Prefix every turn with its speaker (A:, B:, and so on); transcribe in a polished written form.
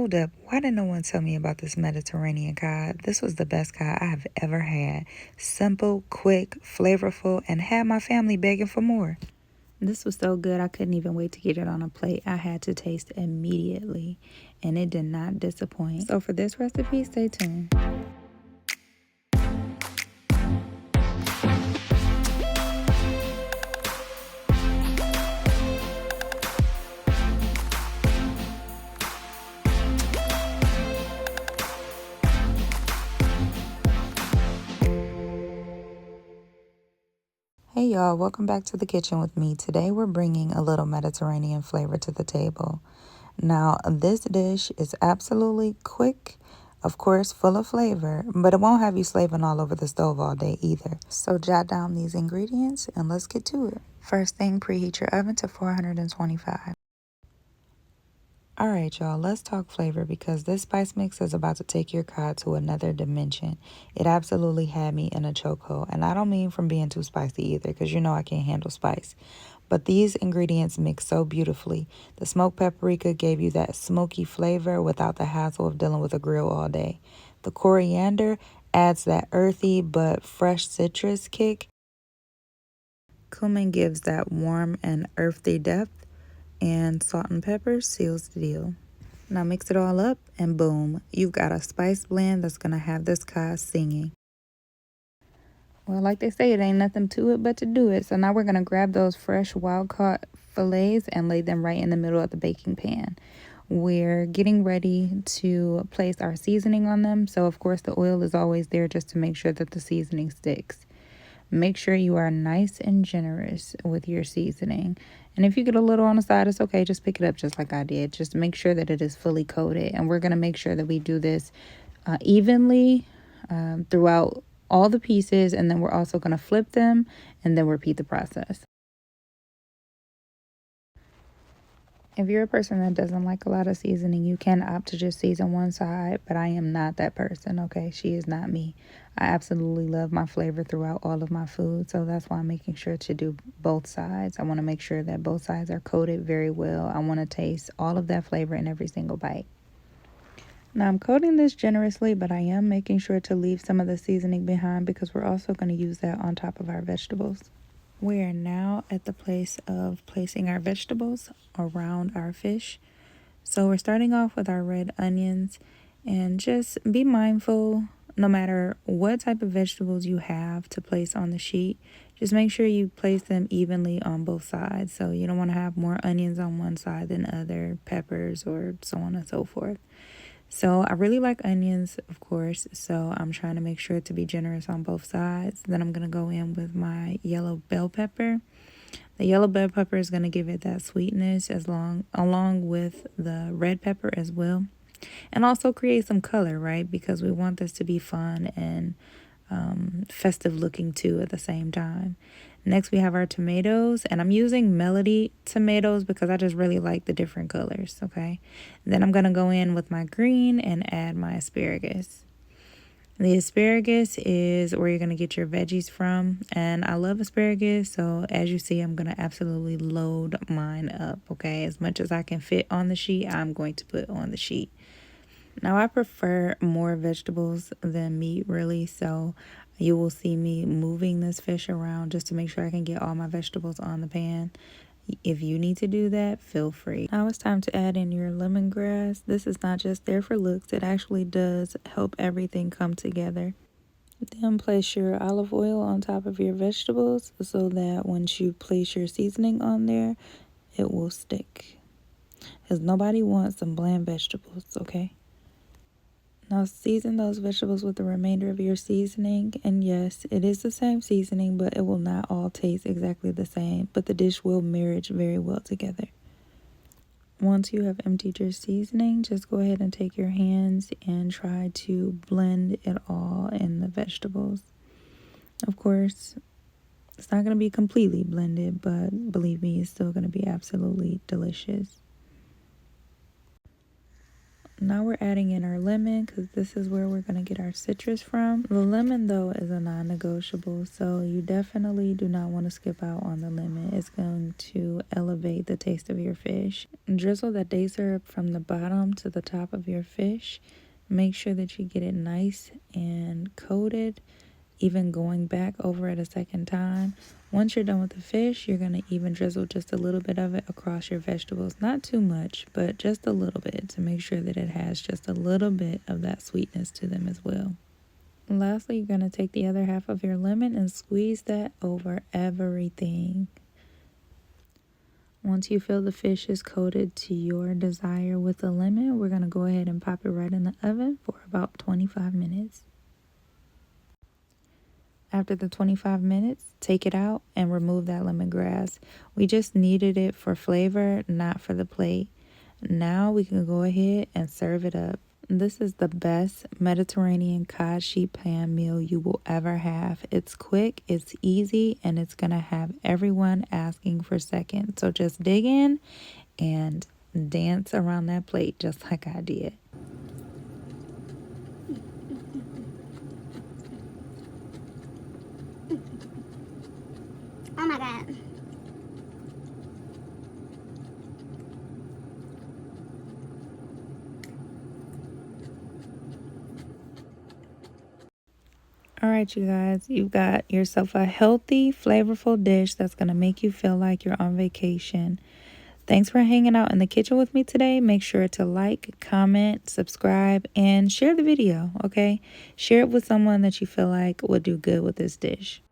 A: hold up. Why did no one tell me about this Mediterranean cod? This was the best cod I have ever had. Simple, quick, flavorful, and had my family begging for more. This was so good, I couldn't even wait to get it on a plate. I had to taste immediately, and it did not disappoint. So for this recipe, stay tuned. Hey y'all, welcome back to the kitchen with me. Today we're bringing a little Mediterranean flavor to the table. Now, this dish is absolutely quick, of course, full of flavor, but it won't have you slaving all over the stove all day either. So jot down these ingredients and let's get to it. First thing, preheat your oven to 425. All right, y'all, let's talk flavor because this spice mix is about to take your cod to another dimension. It absolutely had me in a chokehold, and I don't mean from being too spicy either because you know I can't handle spice. But these ingredients mix so beautifully. The smoked paprika gave you that smoky flavor without the hassle of dealing with a grill all day. The coriander adds that earthy but fresh citrus kick. Cumin gives that warm and earthy depth. And salt and pepper seals the deal. Now mix it all up and boom, you've got a spice blend that's gonna have this cod singing. Well, like they say, it ain't nothing to it but to do it. So now we're gonna grab those fresh wild caught fillets and lay them right in the middle of the baking pan. We're getting ready to place our seasoning on them. So of course the oil is always there just to make sure that the seasoning sticks. Make sure you are nice and generous with your seasoning. And if you get a little on the side, it's okay. Just pick it up just like I did. Just make sure that it is fully coated. And we're going to make sure that we do this evenly throughout all the pieces. And then we're also going to flip them and then repeat the process. If you're a person that doesn't like a lot of seasoning, you can opt to just season one side, but I am not that person, okay? She is not me. I absolutely love my flavor throughout all of my food, so that's why I'm making sure to do both sides. I want to make sure that both sides are coated very well. I want to taste all of that flavor in every single bite. Now I'm coating this generously, but I am making sure to leave some of the seasoning behind because we're also going to use that on top of our vegetables. We are now at the place of placing our vegetables around our fish. So we're starting off with our red onions, and just be mindful no matter what type of vegetables you have to place on the sheet, just make sure you place them evenly on both sides. So you don't want to have more onions on one side than other, peppers or so on and so forth. So I really like onions, of course, so I'm trying to make sure to be generous on both sides. Then I'm going to go in with my yellow bell pepper. The yellow bell pepper is going to give it that sweetness along with the red pepper as well. And also create some color, right? Because we want this to be fun and festive looking too at the same time. Next we have our tomatoes, and I'm using Melody tomatoes because I just really like the different colors, okay? Then I'm going to go in with my green and add my asparagus. The asparagus is where you're going to get your veggies from, and I love asparagus, so as you see, I'm going to absolutely load mine up, okay? As much as I can fit on the sheet, I'm going to put on the sheet. Now, I prefer more vegetables than meat, really, so you will see me moving this fish around just to make sure I can get all my vegetables on the pan. If you need to do that, feel free. Now it's time to add in your lemongrass. This is not just there for looks. It actually does help everything come together. Then place your olive oil on top of your vegetables so that once you place your seasoning on there, it will stick. Because nobody wants some bland vegetables, okay? Now season those vegetables with the remainder of your seasoning. And yes, it is the same seasoning, but it will not all taste exactly the same. But the dish will marriage very well together. Once you have emptied your seasoning, just go ahead and take your hands and try to blend it all in the vegetables. Of course, it's not going to be completely blended, but believe me, it's still going to be absolutely delicious. Now we're adding in our lemon because this is where we're going to get our citrus from. The lemon, though, is a non-negotiable, so you definitely do not want to skip out on the lemon. It's going to elevate the taste of your fish. Drizzle that day syrup from the bottom to the top of your fish. Make sure that you get it nice and coated, even going back over it a second time. Once you're done with the fish, you're going to even drizzle just a little bit of it across your vegetables. Not too much, but just a little bit to make sure that it has just a little bit of that sweetness to them as well. Lastly, you're going to take the other half of your lemon and squeeze that over everything. Once you feel the fish is coated to your desire with the lemon, we're going to go ahead and pop it right in the oven for about 25 minutes. After the 25 minutes, take it out and remove that lemongrass. We just needed it for flavor, not for the plate. Now we can go ahead and serve it up. This is the best Mediterranean cod sheet pan meal you will ever have. It's quick, it's easy, and it's going to have everyone asking for seconds. So just dig in and dance around that plate just like I did.
B: Oh my God.
A: All right, you guys, you've got yourself a healthy, flavorful dish that's going to make you feel like you're on vacation. Thanks for hanging out in the kitchen with me today. Make sure to like, comment, subscribe, and share the video, okay? Share it with someone that you feel like would do good with this dish.